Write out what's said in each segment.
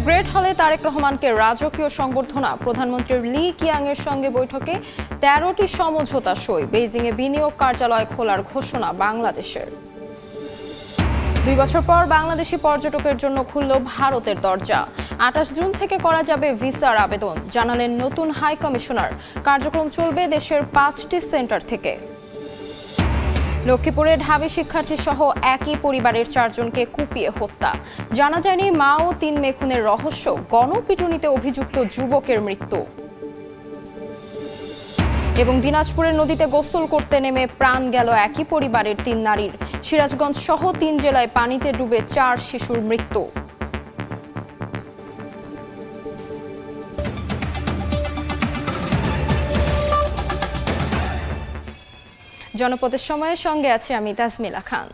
Great হলে তারেক রহমানকে রাজকীয় সংবর্ধনা। প্রধানমন্ত্রী লি কিয়াং এর সঙ্গে বৈঠকে 13টি সমঝোতা সই। বেইজিংয়ে বিনিয়োগ কার্যালয় খোলার ঘোষণা বাংলাদেশের। 2 বছর পর বাংলাদেশি পর্যটকের জন্য খুলল ভারতের দরজা। 28 জুন থেকে করা যাবে ভিসার আবেদন, জানালেন নতুন হাই কমিশনার। কার্যক্রম চলবে দেশের 5টি সেন্টার থেকে। লক্ষ্মীপুরে ঢাবি শিক্ষার্থী সহ একই পরিবারের 4 জনকে কুপিয়ে হত্যা। জানা যায়নি মা ও 3 মেয়ে খুনের রহস্য। গণপিটুনিতে অভিযুক্ত যুবকের মৃত্যু। এবং দিনাজপুরের নদীতে গোসল করতে নেমে প্রাণ গেল একই পরিবারের 3 নারীর। সিরাজগঞ্জ সহ 3 জেলায় পানিতে ডুবে 4 শিশুর মৃত্যু। জনপদের সময়ের সঙ্গে আছে আমি তাজমিলা খান।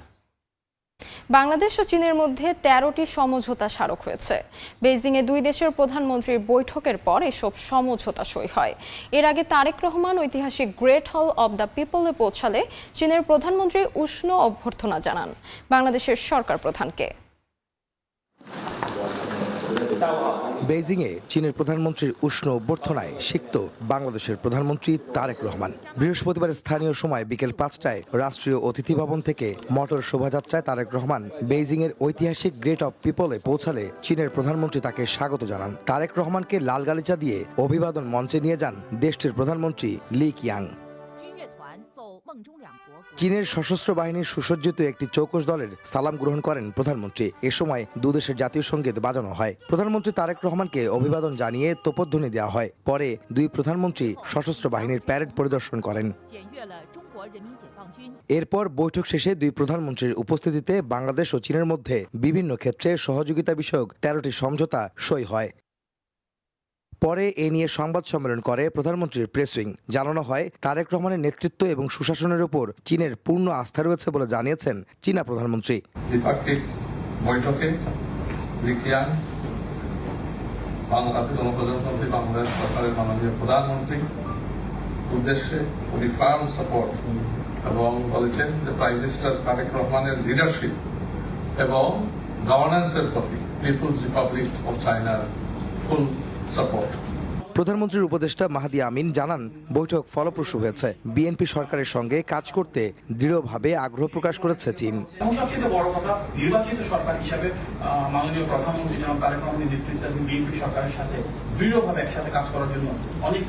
বাংলাদেশ ও চীনের মধ্যে 13টি সমঝোতা স্মারক হয়েছে। বেইজিংয়ে 2 দেশের প্রধানমন্ত্রীর বৈঠকের পর এসব সমঝোতা সই হয়। এর আগে তারেক রহমান ঐতিহাসিক গ্রেট হল অব দ্য পিপলে পৌঁছালে চীনের প্রধানমন্ত্রী উষ্ণ অভ্যর্থনা জানান বাংলাদেশের সরকার প্রধানকে। বেইজিংয়ে চীনের প্রধানমন্ত্রীর উষ্ণ অভ্যর্থনায় সিক্ত বাংলাদেশের প্রধানমন্ত্রী তারেক রহমান। বৃহস্পতিবার স্থানীয় সময় বিকেল 5টায় রাষ্ট্রীয় অতিথি ভবন থেকে মোটর শোভাযাত্রায় তারেক রহমান বেইজিংয়ের ঐতিহাসিক গ্রেট অব পিপলে পৌঁছালে চীনের প্রধানমন্ত্রী তাকে স্বাগত জানান। তারেক রহমানকে লাল গালিচা দিয়ে অভিবাদন মঞ্চে নিয়ে যান দেশটির প্রধানমন্ত্রী লি কিয়াং। চীনের সশস্ত্র বাহিনীর সুসজ্জিত একটি চৌকস দলের সালাম গ্রহণ করেন প্রধানমন্ত্রী। এ সময় দুদেশের জাতীয় সঙ্গীত বাজানো হয়। প্রধানমন্ত্রী তারেক রহমানকে অভিবাদন জানিয়ে তোপধ্বনি দেওয়া হয়। পরে 2 প্রধানমন্ত্রী সশস্ত্র বাহিনীর প্যারেড পরিদর্শন করেন। এরপর বৈঠক শেষে 2 প্রধানমন্ত্রীর উপস্থিতিতে বাংলাদেশ ও চীনের মধ্যে বিভিন্ন ক্ষেত্রে সহযোগিতা বিষয়ক 13টি সমঝোতা সই হয়। পরে এ নিয়ে সংবাদ সম্মেলন করে প্রধানমন্ত্রীর প্রেস উইং। জানানো হয়, তারেক রহমানের নেতৃত্ব এবং সুশাসনের উপর চীনের পূর্ণ আস্থা রয়েছে বলে জানিয়েছেন চীনা প্রধানমন্ত্রী। দ্বিপাক্ষিক বৈঠকে লি কিয়াং বাংলাদেশ গণপ্রজাতন্ত্রী বাংলাদেশ সরকারের মাননীয় প্রধানমন্ত্রী উদ্দেশ্যে উনি ফার্ম সাপোর্ট এবং বলেছেন যে প্রাইম মিনিস্টার তারেক রহমানের লিডারশিপ এবং গভর্নেন্সের প্রতি পিপলস রিপাবলিক অফ চায়নার ফুল সাপোর্ট। প্রধানমন্ত্রীর উপদেষ্টা মাহাদি আমিন জানান, বৈঠক ফলপ্রসূ হয়েছে। বিএনপি সরকারের সঙ্গে কাজ করতে দৃঢ়ভাবে আগ্রহ প্রকাশ করেছে চীন। সবচেয়ে বড় কথা, নির্বাচিত সরকার হিসাবে মাননীয় প্রধানমন্ত্রী জনাব তারেক রহমানের নেতৃত্বাধীন বিএনপি সরকারের সাথে দৃঢ়ভাবে একসাথে কাজ করার জন্য অনেক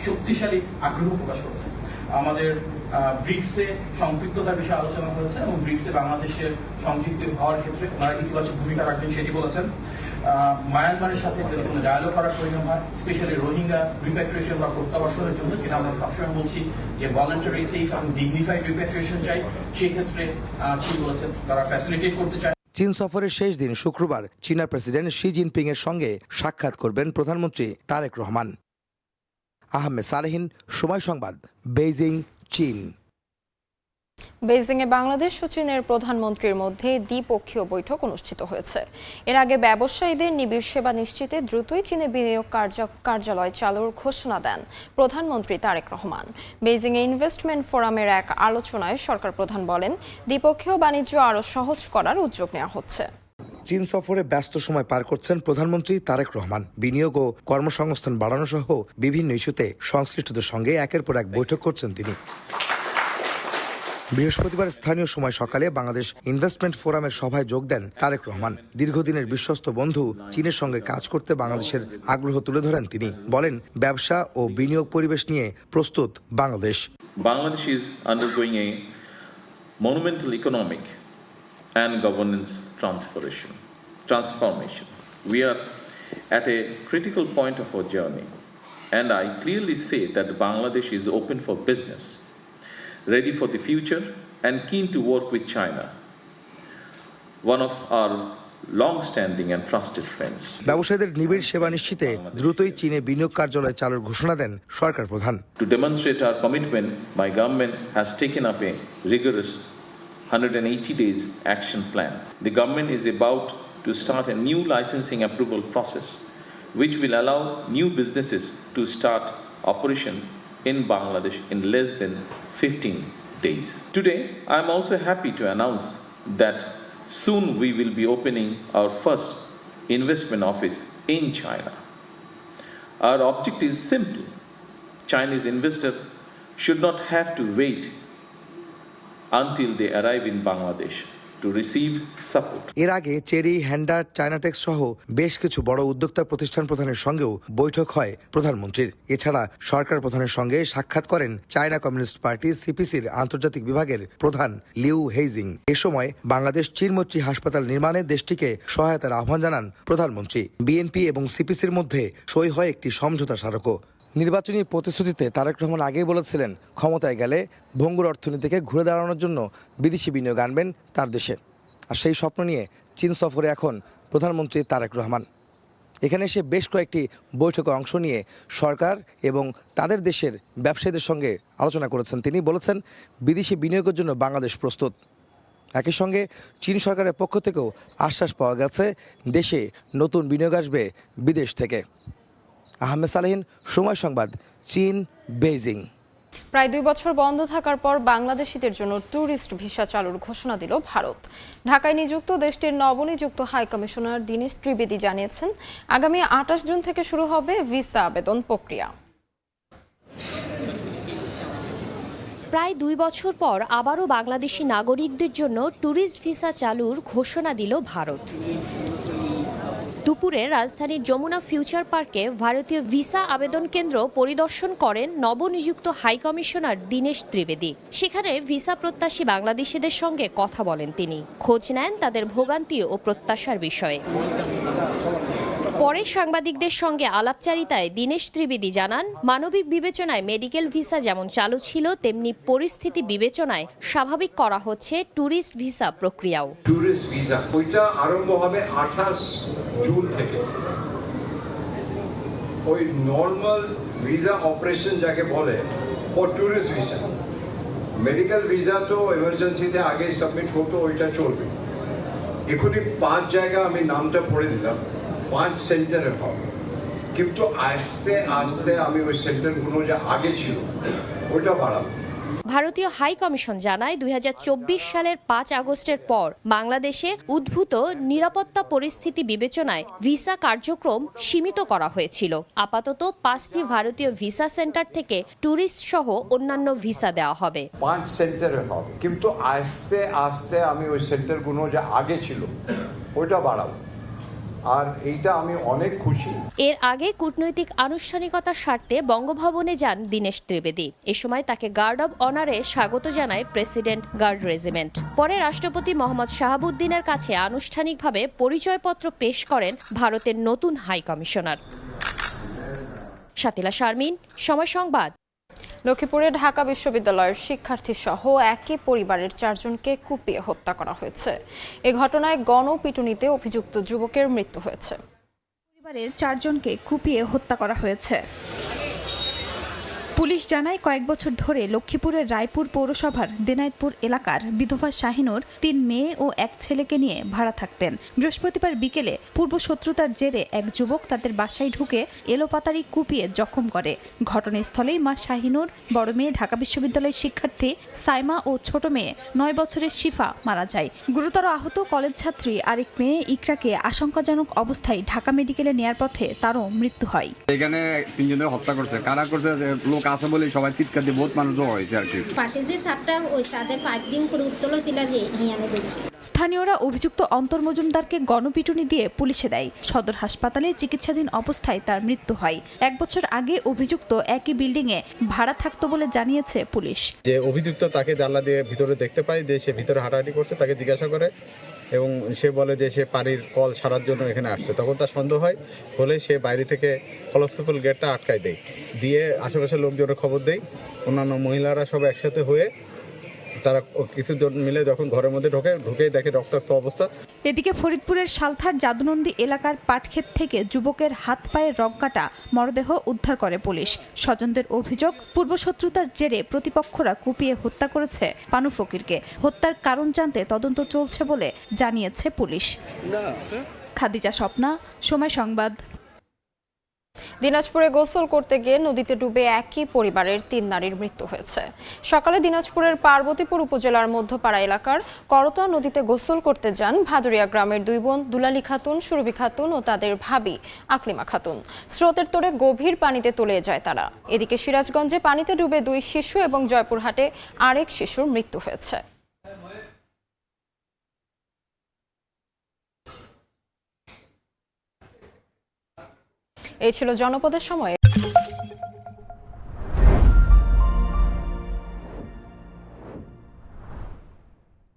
শক্তিশালী আগ্রহ প্রকাশ করেছে। আমাদের ব্রিক্সে সম্পৃক্ততার বিষয়ে আলোচনা হয়েছে এবং ব্রিক্সে বাংলাদেশের সংযুক্ত হওয়ার ক্ষেত্রে ওনারা ইতিবাচক ভূমিকা রাখবেন সেটি বলেছেন। মায়ানমারের সাথে যদি কোনো ডায়ালগ করার প্রয়োজন হয়, স্পেশালি রোহিঙ্গা রিপ্যাট্রিয়েশন বা প্রত্যাবাসনের জন্য, যেটা আমরা সবসময় বলছি যে ভলান্টারি, সেফ এবং ডিগনিফাইড রিপ্যাট্রিয়েশন চাই, সেই ক্ষেত্রে কি বলেছেন তারা ফ্যাসিলিটেট করতে চায়। চীন সফরের শেষ দিন শুক্রবার চীনা প্রেসিডেন্ট শি জিনপিং এর সঙ্গে সাক্ষাৎ করবেন প্রধানমন্ত্রী তারেক রহমান। আহমেদ সালেহিন, সময় সংবাদ, বেইজিং, চীন। বেইজিংয়ে বাংলাদেশ ও চীনের প্রধানমন্ত্রীর মধ্যে দ্বিপক্ষীয় বৈঠক অনুষ্ঠিত হয়েছে। এর আগে ব্যবসায়ীদের নিবিড় সেবা নিশ্চিতে দ্রুতই চীনে বিনিয়োগ কার্যালয় চালুর ঘোষণা দেন প্রধানমন্ত্রী তারেক রহমান। বেইজিংয়ে ইনভেস্টমেন্ট ফোরামের এক আলোচনায় সরকার প্রধান বলেন, দ্বিপক্ষীয় বাণিজ্য আরও সহজ করার উদ্যোগ নেওয়া হচ্ছে। চীন সফরে ব্যস্ত সময় পার করছেন প্রধানমন্ত্রী তারেক রহমান। বিনিয়োগ ও কর্মসংস্থান বাড়ানো সহ বিভিন্ন ইস্যুতে সংশ্লিষ্টদের সঙ্গে একের পর এক বৈঠক করছেন তিনি। বৃহস্পতিবার স্থানীয় সময় সকালে বাংলাদেশ ইনভেস্টমেন্ট ফোরামের সভায় যোগ দেন তারেক রহমান। দীর্ঘদিনের বিশ্বস্ত বন্ধু চীনের সঙ্গে কাজ করতে বাংলাদেশের আগ্রহ তুলে ধরেন তিনি। বলেন, ব্যবসা ও বিনিয়োগ পরিবেশ নিয়ে প্রস্তুত Bangladesh. Bangladesh is undergoing a monumental economic and governance transformation. We are at a critical point of our journey, and I clearly say that Bangladesh is open for business, ready for the future and keen to work with China, one of our long-standing and trusted friends. ব্যবসায়ীদের নিবিড় সেবা নিশ্চিতে দ্রুতই চীনে বিনিয়োগ কার্যালয় চালুর ঘোষণা দেন সরকার প্রধান। To demonstrate our commitment, my government has taken up a rigorous 180 days action plan. The government is about to start a new licensing approval process, which will allow new businesses to start operation in Bangladesh in less than 15 days. Today, I am also happy to announce that soon we will be opening our first investment office in China. Our object is simple. Chinese investor should not have to wait until they arrive in Bangladesh to receive support. এর আগে cherry, hander, চায়নাটেক্স সহ বেশ কিছু বড় উদ্যোক্তা প্রতিষ্ঠান প্রধানের সঙ্গেও বৈঠক হয় প্রধানমন্ত্রীর। এছাড়া সরকার প্রধানের সঙ্গে সাক্ষাৎ করেন চায়না কমিউনিস্ট পার্টি সিপিসির আন্তর্জাতিক বিভাগের প্রধান লিউ হেইজিং। এ সময় বাংলাদেশ চীনমৈত্রী হাসপাতাল নির্মাণে দেশটিকে সহায়তার আহ্বান জানান প্রধানমন্ত্রী। বিএনপি এবং সিপিসির মধ্যে সই হয় একটি সমঝোতা স্মারকও। নির্বাচনী প্রতিশ্রুতিতে তারেক রহমান আগেই বলেছিলেন ক্ষমতায় গেলে ভঙ্গুর অর্থনীতিকে ঘুরে দাঁড়ানোর জন্য বিদেশি বিনিয়োগ আনবেন তার দেশে। আর সেই স্বপ্ন নিয়ে চীন সফরে এখন প্রধানমন্ত্রী তারেক রহমান। এখানে এসে বেশ কয়েকটি বৈঠকে অংশ নিয়ে সরকার এবং তাদের দেশের ব্যবসায়ীদের সঙ্গে আলোচনা করেছেন। তিনি বলেছেন বিদেশি বিনিয়োগের জন্য বাংলাদেশ প্রস্তুত। একই সঙ্গে চীন সরকারের পক্ষ থেকেও আশ্বাস পাওয়া গেছে দেশে নতুন বিনিয়োগ আসবে বিদেশ থেকে। আহমেদ সালেহীন, সময় সংবাদ, চীন, বেইজিং। প্রায় 2 বছর বন্ধ থাকার পর বাংলাদেশিদের জন্য ট্যুরিস্ট ভিসা চালুর ঘোষণা দিল ভারত। ঢাকায় নিযুক্ত দেশটির নবনিযুক্ত হাই কমিশনার দীনেশ ত্রিবেদী জানিয়েছেন, আগামী 28 জুন থেকে শুরু হবে ভিসা আবেদন প্রক্রিয়া। প্রায় 2 বছর পর আবারও বাংলাদেশি নাগরিকদের জন্য ট্যুরিস্ট ভিসা চালুর ঘোষণা দিল ভারত। দুপুরে রাজধানীর যমুনা ফিউচার পার্কে ভারতীয় ভিসা আবেদন কেন্দ্র পরিদর্শন করেন নবনিযুক্ত হাই কমিশনার দীনেশ ত্রিবেদী। সেখানে ভিসা প্রত্যাশী বাংলাদেশিদের সঙ্গে কথা বলেন তিনি, খোঁজ নেন তাদের ভোগান্তি ও প্রত্যাশার বিষয়ে। পরে সাংবাদিকদের সঙ্গে আলাপচারিতায় দীনেশ ত্রিবেদী জানান, মানবিক বিবেচনায় মেডিকেল ভিসা যেমন চালু ছিল তেমনি পরিস্থিতি বিবেচনায় স্বাভাবিক করা হচ্ছে ট্যুরিস্ট ভিসা প্রক্রিয়াও। ট্যুরিস্ট ভিসা ওইটা আরম্ভ হবে 28 জুন থেকে। ওই নর্মাল ভিসা অপারেশন যাকে বলে ও ট্যুরিস্ট ভিসা। মেডিকেল ভিসা তো এমার্জেন্সিতে আগে সাবমিট হতো, ওইটা চলবে। এখনই 5 জায়গা আমি নামটা পড়ে দিলাম, 5 সেন্টারে হবে, কিন্তু আস্তে আস্তে আমি ওই সেন্টারগুলো যা আগে ছিল ওইটা বাড়াবো। ভারতীয় হাই কমিশন জানায় 2024 সালের 5 আগস্টের পর বাংলাদেশে উদ্ভূত নিরাপত্তা পরিস্থিতি বিবেচনায় ভিসা কার্যক্রম সীমিত করা হয়েছিল। আপাতত 5টি ভারতীয় ভিসা সেন্টার থেকে ট্যুরিস্ট সহ অন্যান্য ভিসা দেওয়া হবে। 5 সেন্টারে হবে, কিন্তু আস্তে আস্তে আমি ওই সেন্টারগুলো যা আগে ছিল ওইটা বাড়াবো। আর এইটা আমি অনেক খুশি। এর আগে কূটনৈতিক আনুষ্ঠানিকতার স্বার্থে বঙ্গভবনে যান দীনেশ ত্রিবেদী। এ সময় তাকে গার্ড অব অনারে স্বাগত জানায় প্রেসিডেন্ট গার্ড রেজিমেন্ট। পরে রাষ্ট্রপতি মোহাম্মদ শাহাবুদ্দিনের কাছে আনুষ্ঠানিকভাবে পরিচয়পত্র পেশ করেন ভারতের নতুন হাই কমিশনার। শাতিলা শারমিন, সময় সংবাদ। লক্ষ্মীপুরে ঢাকা বিশ্ববিদ্যালয়ের শিক্ষার্থী সহ একই পরিবারের 4 জনকে কুপিয়ে হত্যা করা হয়েছে। এ ঘটনায় গণপিটুনিতে অভিযুক্ত যুবকের মৃত্যু হয়েছে। পরিবারের 4 জনকে কুপিয়ে হত্যা করা হয়েছে। পুলিশ জানায়, কয়েক বছর ধরে লক্ষ্মীপুরের রায়পুর পৌরসভার দেনাইতপুর এলাকার বিধবা শাহিনুর 3 মেয়ে ও 1 ছেলেকে নিয়ে ভাড়া থাকতেন। বৃহস্পতিবার বিকেলে পূর্ব শত্রুতার জেরে এক যুবক তাদের বাসায় ঢুকে এলোপাতাড়ি কুপিয়ে জখম করে। ঘটনাস্থলেই মা শাহিনুর, বড় মেয়ে ঢাকা বিশ্ববিদ্যালয়ের শিক্ষার্থী সাইমা ও ছোট মেয়ে 9 বছরের শিফা মারা যায়। গুরুতর আহত কলেজ ছাত্রী আরেক মেয়ে ইকরাকে আশঙ্কাজনক অবস্থায় ঢাকা মেডিকেলে নেয়ার পথে তারও মৃত্যু হয়। এখানে 3 জনের হত্যা করছে, কারা করছে লোক আছে বলে সবাই চিৎকার দিয়ে বহুত মানুষ জড়ো হয়েছে আর কি। পাশে যে ছাদটা ওই ছাদে পাইপ দিয়ে করে উঠতলো ছিল হিয়ানে দিচ্ছে। স্থানীয়রা অভিযুক্ত অন্তর মজুমদারকে গণপিটুনি দিয়ে পুলিশে দেয়। সদর হাসপাতালে চিকিৎসাধীন অবস্থায় তার মৃত্যু হয়। 1 বছর আগে অভিযুক্ত একই বিল্ডিংয়ে ভাড়া থাকতো বলে জানিয়েছে পুলিশ। যে অভিযুক্ত তাকে জানলা দিয়ে ভিতরে দেখতে পায়, যে সে ভিতরে হাঁটাহাঁটি করছে, তাকে জিজ্ঞাসা করে এবং সে বলে যে সে পানির কল সারার জন্য এখানে আসছে। তখন তার সন্দেহ হয়, হলে সে বাইরে থেকে কলসফুল গেটটা আটকায় দেয়, দিয়ে আশেপাশের লোকজনের খবর দেয়। অন্যান্য মহিলারা সব একসাথে হয়ে তারা কিছুজন মিলে যখন ঘরের মধ্যে ঢুকেই দেখে রক্তাক্ত অবস্থা। এদিকে ফরিদপুরের সালথার জাদুনন্দী এলাকার পাটক্ষেত থেকে যুবকের হাত পায়ে রগকাটা মরদেহ উদ্ধার করে পুলিশ। স্বজনদের অভিযোগ, পূর্বশত্রুতার জেরে প্রতিপক্ষরা কুপিয়ে হত্যা করেছে পানু ফকিরকে। হত্যার কারণ জানতে তদন্ত চলছে বলে জানিয়েছে পুলিশ। খাদিজা স্বপ্না, সময় সংবাদ। দিনাজপুরে গোসল করতে গিয়ে নদীতে ডুবে একই পরিবারের 3 নারীর মৃত্যু হয়েছে। সকালে দিনাজপুরের পার্বতীপুর উপজেলার মধ্যপাড়া এলাকার করতোয়া নদীতে গোসল করতে যান ভাদুরিয়া গ্রামের 2 বোন দুলালী খাতুন, সুরভি খাতুন ও তাদের ভাবি আকলিমা খাতুন। স্রোতের তোড়ে গভীর পানিতে তলিয়ে যায় তারা। এদিকে সিরাজগঞ্জে পানিতে ডুবে 2 শিশু এবং জয়পুরহাটে আরেক শিশুর মৃত্যু হয়েছে। এই ছিল জনপদের সময়।